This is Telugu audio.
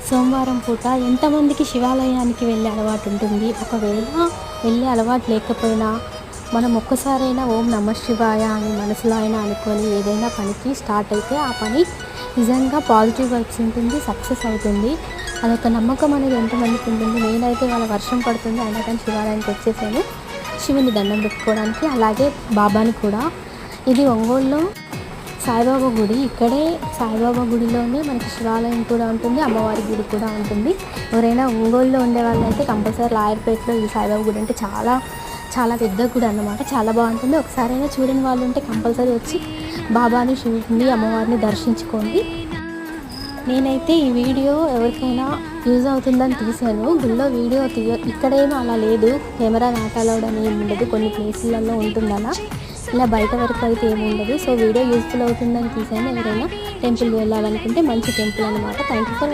సోమవారం పూట ఎంతమందికి శివాలయానికి వెళ్ళే అలవాటు ఉంటుంది? ఒకవేళ వెళ్ళే అలవాటు లేకపోయినా మనం ఒక్కసారైనా ఓం నమః శివాయ అని మనసులో అయినా అనుకొని ఏదైనా పనికి స్టార్ట్ అయితే ఆ పని నిజంగా పాజిటివ్ వైబ్స్ ఉంటుంది, సక్సెస్ అవుతుంది. అదొక నమ్మకం అనేది ఎంతమందికి ఉంటుంది? నేనైతే వాళ్ళ వర్షం పడుతుంది అయినా కానీ శివాలయానికి వచ్చేసాను శివుని దండం పెట్టుకోవడానికి. అలాగే బాబాని కూడా. ఇది ఒంగోలులో సాయిబాబా గుడి. ఇక్కడే సాయిబాబా గుడిలోనే మనకి శివాలయం కూడా ఉంటుంది, అమ్మవారి గుడి కూడా ఉంటుంది. ఎవరైనా ఒంగోలులో ఉండే వాళ్ళు అయితే కంపల్సరీ లాయర్పేటలో ఈ సాయిబాబా గుడి అంటే చాలా చాలా పెద్ద గుడి అన్నమాట. చాలా బాగుంటుంది. ఒకసారైనా చూడని వాళ్ళు ఉంటే కంపల్సరీ వచ్చి బాబాని, శివుడిని, అమ్మవారిని దర్శించుకోండి. నేనైతే ఈ వీడియో ఎవరికైనా యూజ్ అవుతుందని తీసాను. గుళ్ళో వీడియో ఇక్కడేమో అలా లేదు, కెమెరా నాట్ అలౌడ్ అని ఏమి ఉండదు. కొన్ని ప్లేసులలో ఉంటుందలా, ఇలా బయట వరకు అయితే ఏమి ఉండదు. సో వీడియో యూజ్ఫుల్ అవుతుందని తీసాను. ఎవరైనా టెంపుల్ వెళ్ళాలనుకుంటే మంచి టెంపుల్ అనమాట. Thank you for watching.